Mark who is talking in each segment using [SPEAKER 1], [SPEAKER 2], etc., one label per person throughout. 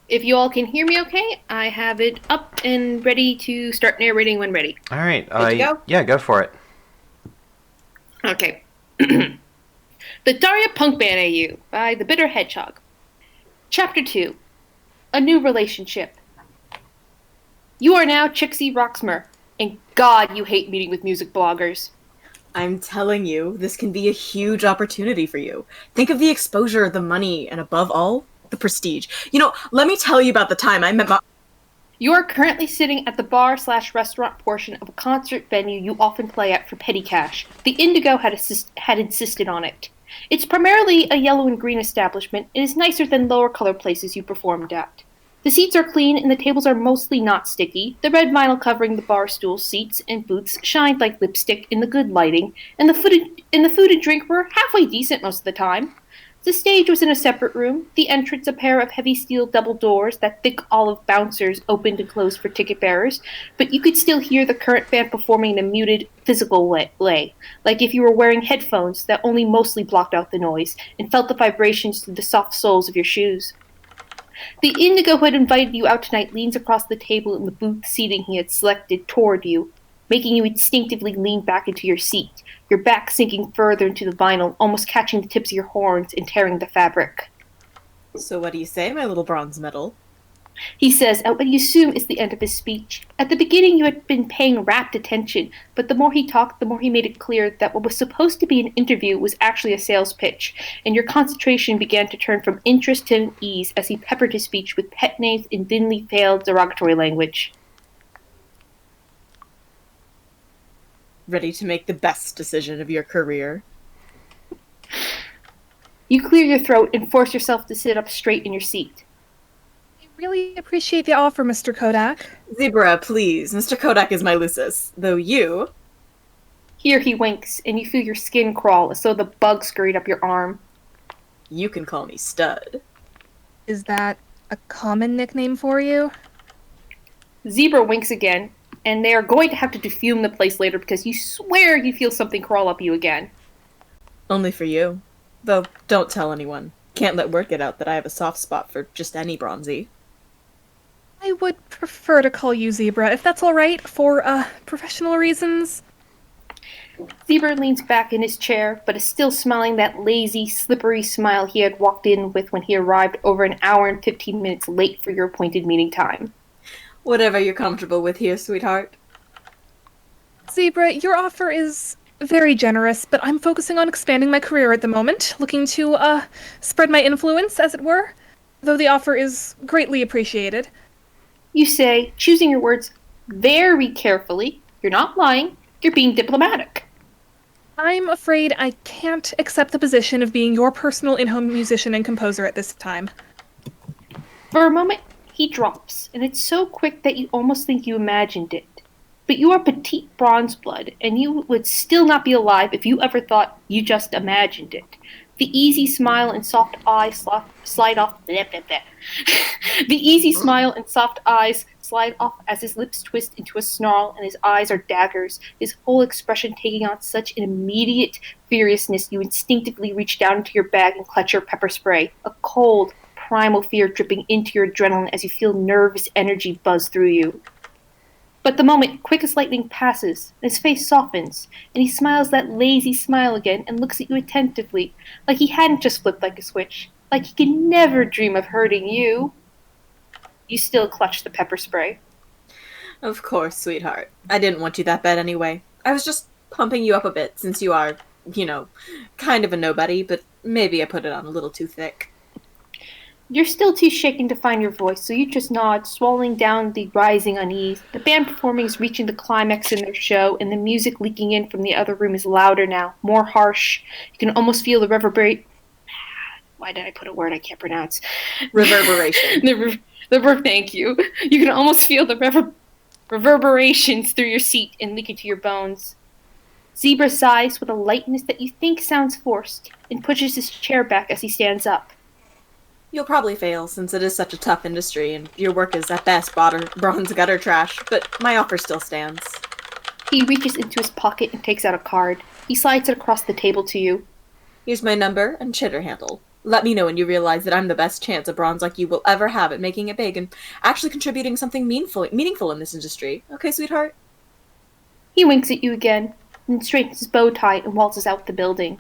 [SPEAKER 1] If you all can hear me okay, I have it up and ready to start narrating when ready.
[SPEAKER 2] All right.
[SPEAKER 1] Good to go?
[SPEAKER 2] Yeah, go for it.
[SPEAKER 1] Okay. The Daraya Punkband AU by The Bitter Hedgehog. Chapter 2. A New Relationship. You are now Chixie Roxmer, and God, you hate meeting with music bloggers.
[SPEAKER 3] I'm telling you, this can be a huge opportunity for you. Think of the exposure, the money, and above all, the prestige. Let me tell you about the time I met my.
[SPEAKER 1] You are currently sitting at the bar/restaurant portion of a concert venue you often play at for petty cash. The Indigo had insisted on it. It's primarily a yellow and green establishment and is nicer than lower color places you performed at. The seats are clean and the tables are mostly not sticky. The red vinyl covering the bar stool seats and booths shined like lipstick in the good lighting, and the food and drink were halfway decent most of the time. The stage was in a separate room, the entrance a pair of heavy steel double doors that thick olive bouncers opened and closed for ticket bearers, but you could still hear the current band performing in a muted, physical way, like if you were wearing headphones that only mostly blocked out the noise and felt the vibrations through the soft soles of your shoes. The Indigo who had invited you out tonight leans across the table in the booth seating he had selected toward you, making you instinctively lean back into your seat, your back sinking further into the vinyl, almost catching the tips of your horns and tearing the fabric.
[SPEAKER 3] So what do you say, my little bronze medal?
[SPEAKER 1] He says at what you assume is the end of his speech. At the beginning you had been paying rapt attention, but the more he talked, the more he made it clear that what was supposed to be an interview was actually a sales pitch, and your concentration began to turn from interest to unease as he peppered his speech with pet names and thinly veiled derogatory language.
[SPEAKER 3] Ready to make the best decision of your career?
[SPEAKER 1] You clear your throat and force yourself to sit up straight in your seat.
[SPEAKER 4] I really appreciate the offer, Mr. Kodak.
[SPEAKER 3] Zebra, please. Mr. Kodak is my Lucis. Though you...
[SPEAKER 1] Here he winks, and you feel your skin crawl as though the bug scurried up your arm.
[SPEAKER 3] You can call me Stud.
[SPEAKER 4] Is that a common nickname for you?
[SPEAKER 1] Zebra winks again, and they are going to have to defume the place later because you swear you feel something crawl up you again.
[SPEAKER 3] Only for you. Though, don't tell anyone. Can't let word get out that I have a soft spot for just any bronzy.
[SPEAKER 4] I would prefer to call you Zebra, if that's alright, for, professional reasons.
[SPEAKER 1] Zebra leans back in his chair, but is still smiling that lazy, slippery smile he had walked in with when he arrived over an hour and 15 minutes late for your appointed meeting time.
[SPEAKER 3] Whatever you're comfortable with here, sweetheart.
[SPEAKER 4] Zebra, your offer is very generous, but I'm focusing on expanding my career at the moment, looking to, spread my influence, as it were, though the offer is greatly appreciated.
[SPEAKER 1] You say, choosing your words very carefully. You're not lying. You're being diplomatic.
[SPEAKER 4] I'm afraid I can't accept the position of being your personal in-home musician and composer at this time.
[SPEAKER 1] For a moment, he drops, and it's so quick that you almost think you imagined it. But you are petite bronze blood, and you would still not be alive if you ever thought you just imagined it. The easy smile and soft eyes slide off. The easy smile and soft eyes slide off as his lips twist into a snarl and his eyes are daggers, his whole expression taking on such an immediate furiousness you instinctively reach down into your bag and clutch your pepper spray, a cold, primal fear dripping into your adrenaline as you feel nervous energy buzz through you. But the moment, quick as lightning, passes, and his face softens, and he smiles that lazy smile again and looks at you attentively, like he hadn't just flipped like a switch, like he could never dream of hurting you. You still clutch the pepper spray.
[SPEAKER 3] Of course, sweetheart. I didn't want you that bad anyway. I was just pumping you up a bit, since you are, kind of a nobody, but maybe I put it on a little too thick.
[SPEAKER 1] You're still too shaken to find your voice, so you just nod, swallowing down the rising unease. The band performing is reaching the climax in their show, and the music leaking in from the other room is louder now, more harsh. You can almost feel the reverberate. Why did I put a word I can't pronounce?
[SPEAKER 3] Reverberation.
[SPEAKER 1] Thank you. You can almost feel the reverberations through your seat and leak into your bones. Zebra sighs with a lightness that you think sounds forced, and pushes his chair back as he stands up.
[SPEAKER 3] You'll probably fail, since it is such a tough industry, and your work is at best bronze gutter trash, but my offer still stands.
[SPEAKER 1] He reaches into his pocket and takes out a card. He slides it across the table to you.
[SPEAKER 3] Here's my number and chitter handle. Let me know when you realize that I'm the best chance a bronze like you will ever have at making it big and actually contributing something meaningful in this industry. Okay, sweetheart?
[SPEAKER 1] He winks at you again, and straightens his bow tie and waltzes out the building.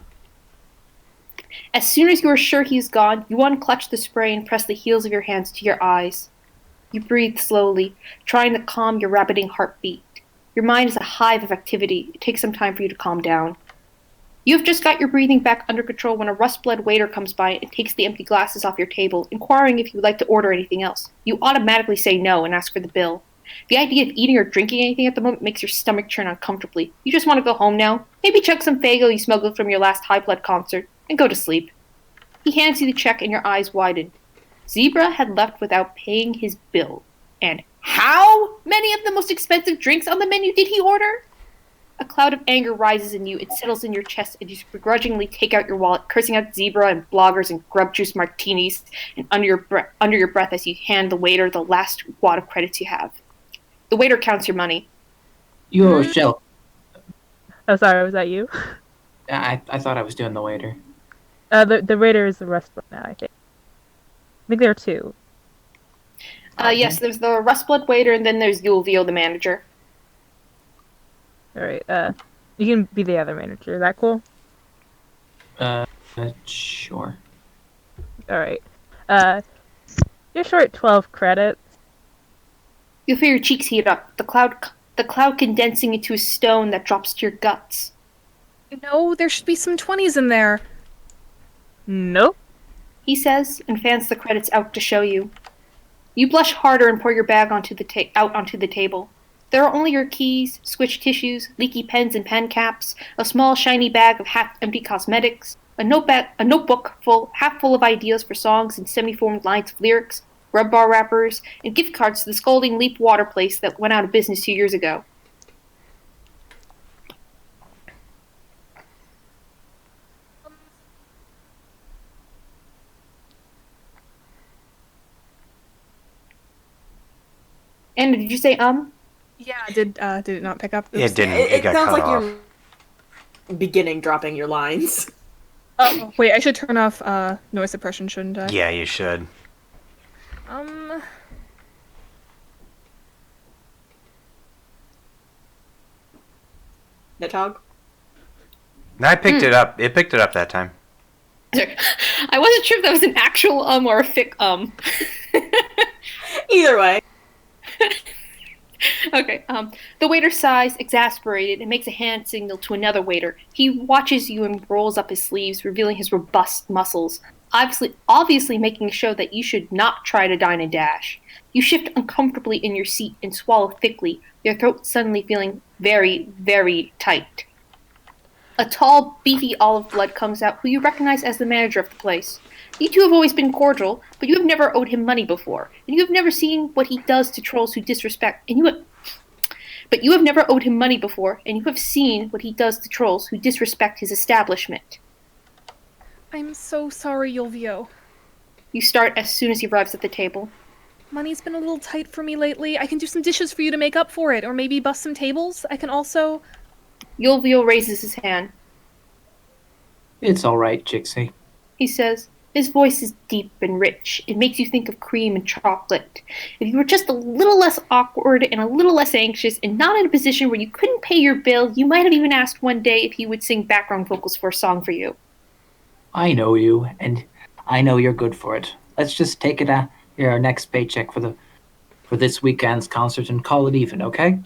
[SPEAKER 1] As soon as you are sure he is gone, you unclutch the spray and press the heels of your hands to your eyes. You breathe slowly, trying to calm your rabbiting heartbeat. Your mind is a hive of activity. It takes some time for you to calm down. You have just got your breathing back under control when a rust-blood waiter comes by and takes the empty glasses off your table, inquiring if you would like to order anything else. You automatically say no and ask for the bill. The idea of eating or drinking anything at the moment makes your stomach churn uncomfortably. You just want to go home now, maybe chug some Faygo you smuggled from your last High Blood concert, and go to sleep. He hands you the check and your eyes widen. Zebra had left without paying his bill. And how many of the most expensive drinks on the menu did he order? A cloud of anger rises in you, it settles in your chest, and you begrudgingly take out your wallet, cursing out Zebra and bloggers and grub juice martinis, and under your breath as you hand the waiter the last wad of credits you have. The waiter counts your money.
[SPEAKER 2] You owe a shell.
[SPEAKER 5] Oh, sorry, was that you?
[SPEAKER 2] I thought I was doing the waiter.
[SPEAKER 5] The waiter is the restaurant now, I think. I think there are two.
[SPEAKER 1] Yes, there's the Rustblood waiter, and then there's Yulvio, the manager.
[SPEAKER 5] Alright, you can be the other manager. Is that cool?
[SPEAKER 2] Sure.
[SPEAKER 5] Alright. You're short 12 credits.
[SPEAKER 1] You feel your cheeks heat up, the cloud condensing into a stone that drops to your guts.
[SPEAKER 4] No, there should be some 20s in there.
[SPEAKER 5] Nope.
[SPEAKER 1] He says, and fans the credits out to show you. You blush harder and pour your bag out onto the table. There are only your keys, switch tissues, leaky pens and pen caps, a small shiny bag of half-empty cosmetics, a notebook half full of ideas for songs and semi-formed lines of lyrics, rub bar wrappers, and gift cards to the Scolding Leap water place that went out of business 2 years ago. And did you say
[SPEAKER 4] Yeah, did it not pick up? Oops.
[SPEAKER 6] It didn't.
[SPEAKER 3] It
[SPEAKER 6] got
[SPEAKER 3] sounds
[SPEAKER 6] cut
[SPEAKER 3] like
[SPEAKER 6] off.
[SPEAKER 3] you're beginning dropping your lines.
[SPEAKER 4] Oh, wait, I should turn off noise suppression, shouldn't I?
[SPEAKER 6] Yeah, you should.
[SPEAKER 3] Nidhogg?
[SPEAKER 6] I picked it up. It picked it up that time.
[SPEAKER 1] I wasn't sure if that was an actual or a fic
[SPEAKER 3] Either way.
[SPEAKER 1] Okay, the waiter sighs, exasperated, and makes a hand signal to another waiter. He watches you and rolls up his sleeves, revealing his robust muscles, obviously making a show that you should not try to dine and dash. You shift uncomfortably in your seat and swallow thickly, your throat suddenly feeling very, very tight. A tall, beefy olive blood comes out, who you recognize as the manager of the place. You two have always been cordial, but you have never owed him money before, and you have never seen what he does to trolls who disrespect, But you have never owed him money before, and you have seen what he does to trolls who disrespect his establishment.
[SPEAKER 4] I'm so sorry, Yulvio.
[SPEAKER 1] You start as soon as he arrives at the table.
[SPEAKER 4] Money's been a little tight for me lately. I can do some dishes for you to make up for it, or maybe bust some tables. I can also...
[SPEAKER 1] Yulvio raises his hand.
[SPEAKER 2] It's all right, Chixie.
[SPEAKER 1] He says. His voice is deep and rich. It makes you think of cream and chocolate. If you were just a little less awkward and a little less anxious and not in a position where you couldn't pay your bill, you might have even asked one day if he would sing background vocals for a song for you.
[SPEAKER 2] I know you, and I know you're good for it. Let's just take it at your next paycheck for this weekend's concert and call it even, okay?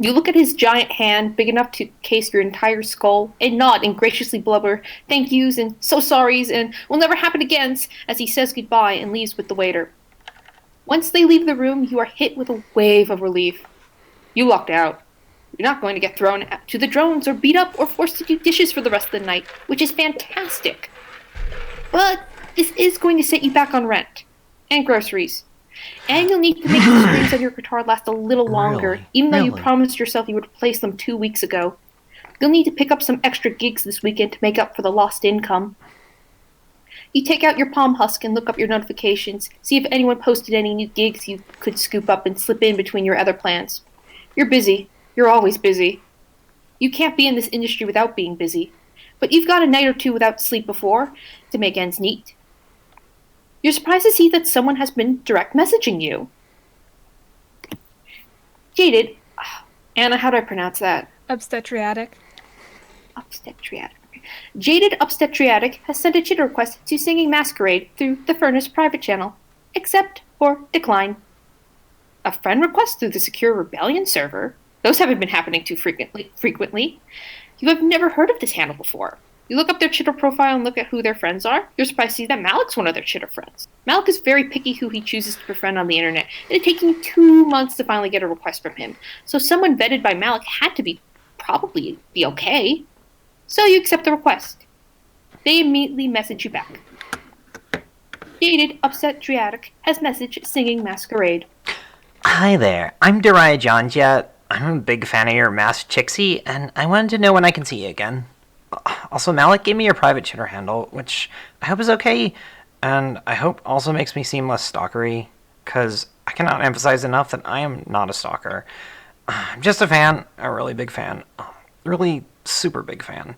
[SPEAKER 1] You look at his giant hand, big enough to case your entire skull, and nod and graciously blubber thank yous and so sorries and will never happen again as he says goodbye and leaves with the waiter. Once they leave the room, you are hit with a wave of relief. You lucked out. You're not going to get thrown to the drones or beat up or forced to do dishes for the rest of the night, which is fantastic. But this is going to set you back on rent and groceries. And you'll need to make the strings on your guitar last a little longer, even though you promised yourself you would replace them 2 weeks ago. You'll need to pick up some extra gigs this weekend to make up for the lost income. You take out your palm husk and look up your notifications, see if anyone posted any new gigs you could scoop up and slip in between your other plans. You're busy. You're always busy. You can't be in this industry without being busy. but you've got a night or two without sleep before to make ends meet. You're surprised to see that someone has been direct messaging you. Jaded, Anna, how do I pronounce that?
[SPEAKER 4] Obstetriatic.
[SPEAKER 1] Obstetriatic. Jaded Obstetriatic has sent a chat request to Singing Masquerade through the Furnace private channel. Accept or decline. A friend request through the secure Rebellion server? Those haven't been happening too frequently. You have never heard of this handle before. You look up their Chitter profile and look at who their friends are. You're surprised to see that Malik's one of their Chitter friends. Malik is very picky who he chooses to befriend on the internet. It had taken 2 months to finally get a request from him. So someone vetted by Malik had to probably be okay. So you accept the request. They immediately message you back. Jaded Obstetriatic has messaged Singing Masquerade.
[SPEAKER 7] Hi there, I'm Daraya Johnjet. I'm a big fan of your mask Chixie, and I wanted to know when I can see you again. Also, Malik gave me your private Chitter handle, which I hope is okay, and I hope also makes me seem less stalkery, because I cannot emphasize enough that I am not a stalker. I'm just a fan, a really big fan. Really super big fan.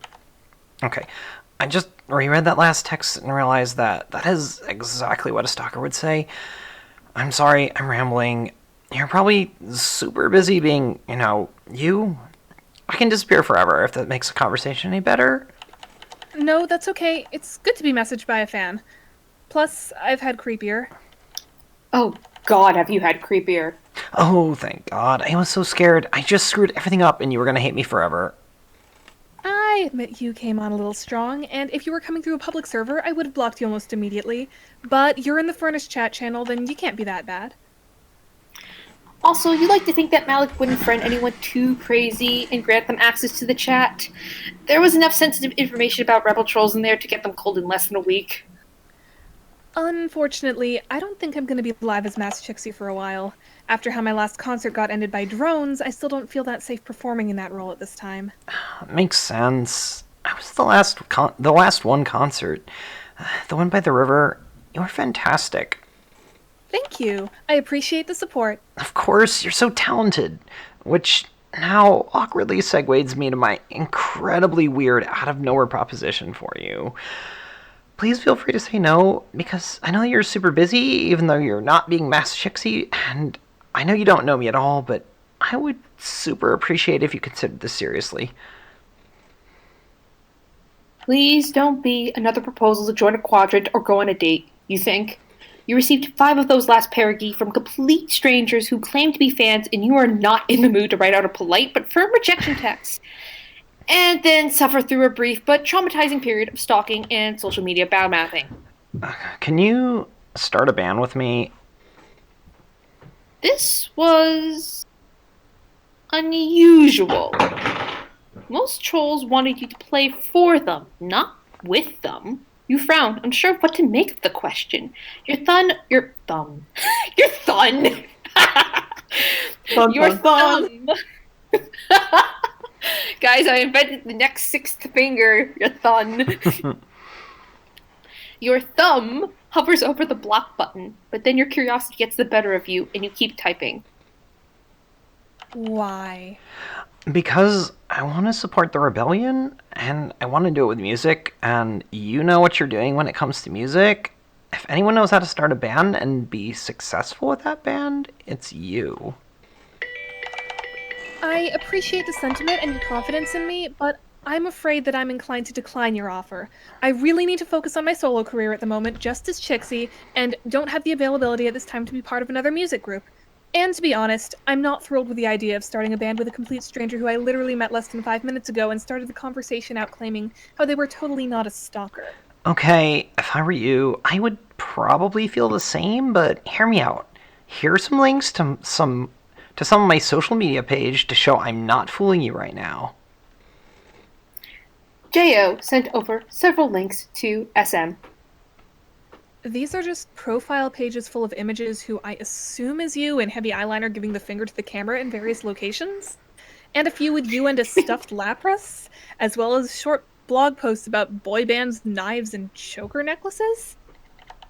[SPEAKER 7] Okay, I just reread that last text and realized that that is exactly what a stalker would say. I'm sorry, I'm rambling. You're probably super busy being, you. I can disappear forever if that makes the conversation any better.
[SPEAKER 4] No, that's okay. It's good to be messaged by a fan. Plus, I've had creepier.
[SPEAKER 1] Oh, God, have you had creepier?
[SPEAKER 7] Oh, thank God. I was so scared. I just screwed everything up and you were going to hate me forever.
[SPEAKER 4] I admit you came on a little strong, and if you were coming through a public server, I would have blocked you almost immediately. But you're in the Furnace chat channel, then you can't be that bad.
[SPEAKER 1] Also, you like to think that Malik wouldn't friend anyone too crazy and grant them access to the chat. There was enough sensitive information about rebel trolls in there to get them cold in less than a week.
[SPEAKER 4] Unfortunately, I don't think I'm going to be live as Mass Chixie for a while. After how my last concert got ended by drones, I still don't feel that safe performing in that role at this time.
[SPEAKER 7] Makes sense. I was the last one concert. The one by the river. You were fantastic.
[SPEAKER 4] Thank you. I appreciate the support.
[SPEAKER 7] Of course, you're so talented. Which now awkwardly segues me to my incredibly weird out-of-nowhere proposition for you. Please feel free to say no, because I know you're super busy, even though you're not being Mass Chixie, and I know you don't know me at all, but I would super appreciate if you considered this seriously.
[SPEAKER 1] Please don't be another proposal to join a quadrant or go on a date, you think? You received 5 of those last paragi from complete strangers who claim to be fans, and you are not in the mood to write out a polite but firm rejection text. And then suffer through a brief but traumatizing period of stalking and social media badmouthing.
[SPEAKER 7] Can you start a band with me?
[SPEAKER 1] This was unusual. Most trolls wanted you to play for them, not with them. You frowned, unsure of what to make of the question. Your thumb. Your thumb. Guys, I invented the next 6th finger. Your thumb. Your thumb hovers over the block button, but then your curiosity gets the better of you, and you keep typing.
[SPEAKER 4] Why?
[SPEAKER 7] Because I want to support the rebellion, and I want to do it with music, and you know what you're doing when it comes to music. If anyone knows how to start a band and be successful with that band, it's you.
[SPEAKER 4] I appreciate the sentiment and your confidence in me, but I'm afraid that I'm inclined to decline your offer. I really need to focus on my solo career at the moment, just as Chixie, and don't have the availability at this time to be part of another music group. And to be honest, I'm not thrilled with the idea of starting a band with a complete stranger who I literally met less than 5 minutes ago and started the conversation out claiming how they were totally not a stalker.
[SPEAKER 7] Okay, if I were you, I would probably feel the same, but hear me out. Here are some links to some of my social media page to show I'm not fooling you right now.
[SPEAKER 1] Jo sent over several links to SM.
[SPEAKER 4] These are just profile pages full of images who I assume is you in heavy eyeliner giving the finger to the camera in various locations. And a few with you and a stuffed lapras, as well as short blog posts about boy bands, knives, and choker necklaces.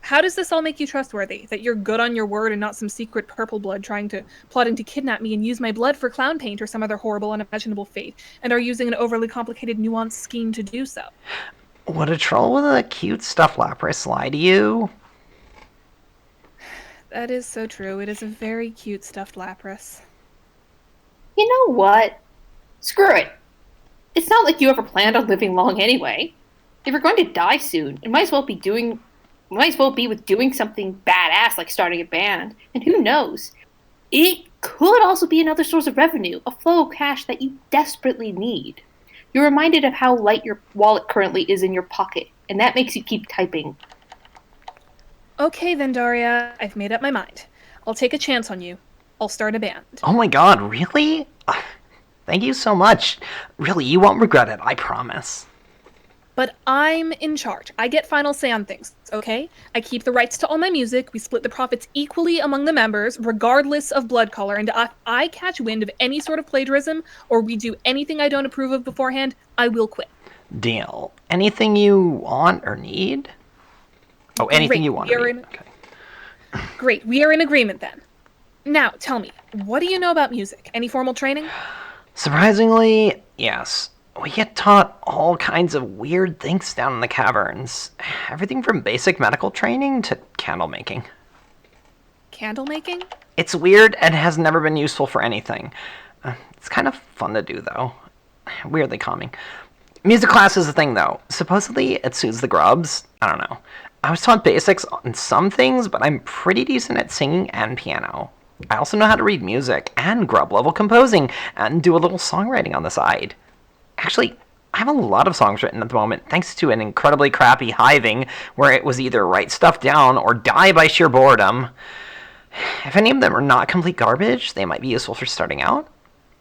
[SPEAKER 4] How does this all make you trustworthy? That you're good on your word and not some secret purple blood plotting to kidnap me and use my blood for clown paint or some other horrible, unimaginable fate, and are using an overly complicated, nuanced scheme to do so?
[SPEAKER 7] Would a troll with a cute stuffed lapras lie to you?
[SPEAKER 4] That is so true. It is a very cute stuffed lapras.
[SPEAKER 1] You know what? Screw it. It's not like you ever planned on living long anyway. If you're going to die soon, it might as well be with doing something badass like starting a band. And who knows? It could also be another source of revenue, a flow of cash that you desperately need. You're reminded of how light your wallet currently is in your pocket, and that makes you keep typing.
[SPEAKER 4] Okay then, Daraya. I've made up my mind. I'll take a chance on you. I'll start a band.
[SPEAKER 7] Oh my god, really? Thank you so much. Really, you won't regret it, I promise.
[SPEAKER 4] But I'm in charge. I get final say on things, okay? I keep the rights to all my music, we split the profits equally among the members, regardless of blood color, and if I catch wind of any sort of plagiarism, or we do anything I don't approve of beforehand, I will quit.
[SPEAKER 7] Deal. Anything you want or need? Oh, anything
[SPEAKER 4] Great.
[SPEAKER 7] you want or need. Okay.
[SPEAKER 4] Great, we are in agreement then. Now, tell me, what do you know about music? Any formal training?
[SPEAKER 7] Surprisingly, yes. We get taught all kinds of weird things down in the caverns. Everything from basic medical training to candle making.
[SPEAKER 4] Candle making?
[SPEAKER 7] It's weird and has never been useful for anything. It's kind of fun to do, though. Weirdly calming. Music class is a thing, though. Supposedly, it soothes the grubs. I don't know. I was taught basics on some things, but I'm pretty decent at singing and piano. I also know how to read music and grub-level composing and do a little songwriting on the side. Actually, I have a lot of songs written at the moment, thanks to an incredibly crappy hiving where it was either write stuff down or die by sheer boredom. If any of them are not complete garbage, they might be useful for starting out.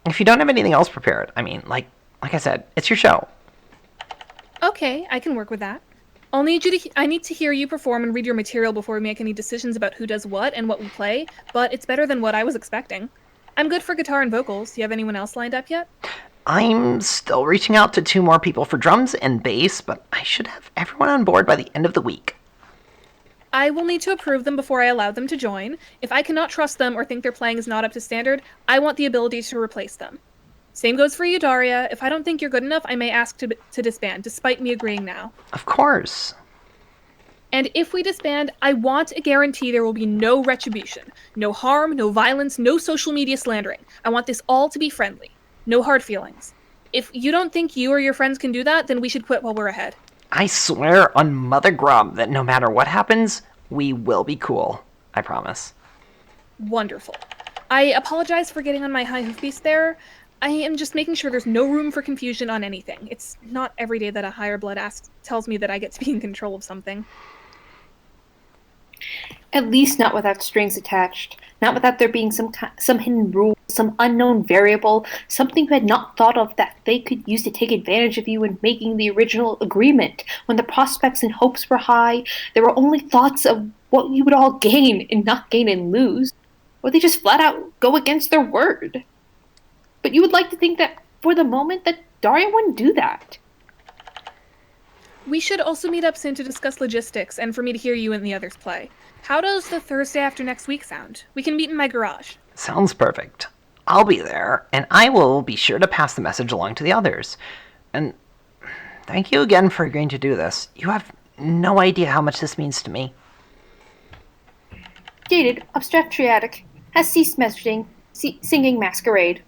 [SPEAKER 7] If you don't have anything else prepared, I mean, like I said, it's your show.
[SPEAKER 4] Okay, I can work with that. I need to hear you perform and read your material before we make any decisions about who does what and what we play, but it's better than what I was expecting. I'm good for guitar and vocals. Do you have anyone else lined up yet?
[SPEAKER 7] I'm still reaching out to 2 more people for drums and bass, but I should have everyone on board by the end of the week.
[SPEAKER 4] I will need to approve them before I allow them to join. If I cannot trust them or think their playing is not up to standard, I want the ability to replace them. Same goes for you, Daraya. If I don't think you're good enough, I may ask to disband, despite me agreeing now.
[SPEAKER 7] Of course.
[SPEAKER 4] And if we disband, I want a guarantee there will be no retribution. No harm, no violence, no social media slandering. I want this all to be friendly. No hard feelings. If you don't think you or your friends can do that, then we should quit while we're ahead.
[SPEAKER 7] I swear on Mother Grub that no matter what happens, we will be cool. I promise.
[SPEAKER 4] Wonderful. I apologize for getting on my high hoof beast there. I am just making sure there's no room for confusion on anything. It's not every day that a higher blood tells me that I get to be in control of something.
[SPEAKER 1] At least not without strings attached. Not without there being some hidden rule, some unknown variable, something you had not thought of that they could use to take advantage of you in making the original agreement. When the prospects and hopes were high, there were only thoughts of what you would all gain and not gain and lose. Or they just flat out go against their word. But you would like to think that for the moment that Daraya wouldn't do that.
[SPEAKER 4] We should also meet up soon to discuss logistics and for me to hear you and the others play. How does the Thursday after next week sound? We can meet in my garage.
[SPEAKER 7] Sounds perfect. I'll be there, and I will be sure to pass the message along to the others. And thank you again for agreeing to do this. You have no idea how much this means to me.
[SPEAKER 1] Dated, abstract triadic, has ceased messaging, singing masquerade.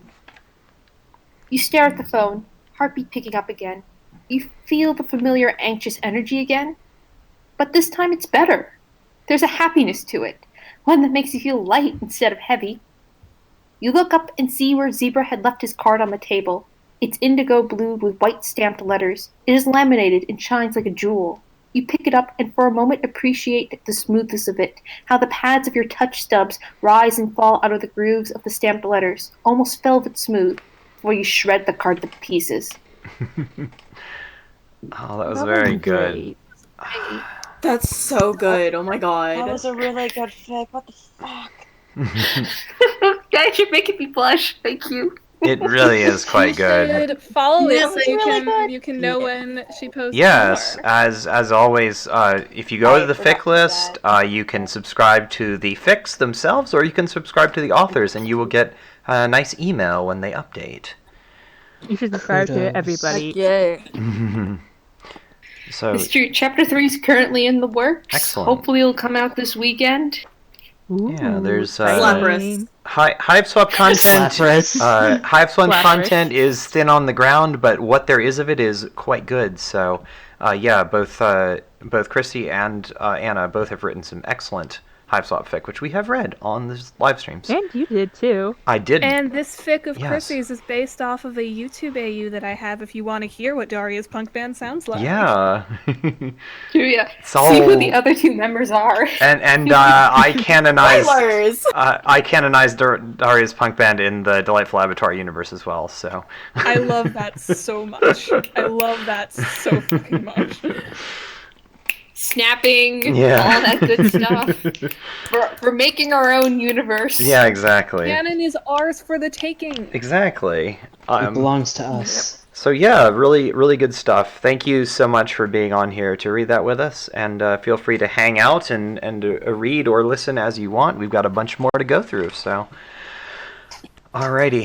[SPEAKER 1] You stare at the phone, heartbeat picking up again. You feel the familiar anxious energy again. But this time it's better. There's a happiness to it, one that makes you feel light instead of heavy. You look up and see where Zebra had left his card on the table. It's indigo blue with white stamped letters. It is laminated and shines like a jewel. You pick it up and for a moment appreciate the smoothness of it, how the pads of your touch stubs rise and fall out of the grooves of the stamped letters, almost velvet smooth, before you shred the card to pieces.
[SPEAKER 6] Oh, that was very good.
[SPEAKER 3] That's so good. Oh my god.
[SPEAKER 8] That was a really good fic. What the fuck?
[SPEAKER 1] Guys, you're making me blush. Thank you.
[SPEAKER 6] It really is quite good.
[SPEAKER 4] You should follow
[SPEAKER 1] Yes,
[SPEAKER 4] it
[SPEAKER 1] it's
[SPEAKER 4] so
[SPEAKER 1] really good.
[SPEAKER 4] you can know when she posts
[SPEAKER 6] Yes,
[SPEAKER 4] more.
[SPEAKER 6] as always, if you go to the fic list, you can subscribe to the fics themselves, or you can subscribe to the authors, and you will get a nice email when they update.
[SPEAKER 5] You should subscribe to everybody.
[SPEAKER 3] Yeah.
[SPEAKER 6] So,
[SPEAKER 1] It's true. Chapter 3 is currently in the works.
[SPEAKER 6] Excellent.
[SPEAKER 1] Hopefully it'll come out this weekend.
[SPEAKER 6] yeah, there's
[SPEAKER 3] Slapperous.
[SPEAKER 6] Hive Swap content. Hive Swap
[SPEAKER 5] Slapperous.
[SPEAKER 6] content is thin on the ground, but what there is of it is quite good. So, yeah, both Christy and Anna both have written some excellent Hive Swap fic, which we have read on the live streams.
[SPEAKER 5] And you did too.
[SPEAKER 6] I did.
[SPEAKER 4] And this fic of
[SPEAKER 6] Yes.
[SPEAKER 4] Chrissy's is based off of a YouTube AU that I have if you want to hear what Daria's punk band sounds like.
[SPEAKER 6] Yeah.
[SPEAKER 1] Yeah.
[SPEAKER 6] So-
[SPEAKER 1] See who the other two members are.
[SPEAKER 6] and I canonized
[SPEAKER 3] Spoilers!
[SPEAKER 6] I canonized Daria's punk band in the Delightful Avatar universe as well. So
[SPEAKER 4] I love that so much. I love that so fucking much.
[SPEAKER 1] Snapping,
[SPEAKER 6] Yeah.
[SPEAKER 1] all that good stuff. We're making our own universe.
[SPEAKER 6] yeah, exactly.
[SPEAKER 4] Canon is ours for the taking.
[SPEAKER 6] Exactly.
[SPEAKER 8] It belongs to us.
[SPEAKER 6] So yeah, really, really good stuff. Thank you so much for being on here to read that with us, and feel free to hang out and read or listen as you want. We've got a bunch more to go through, so. Alrighty.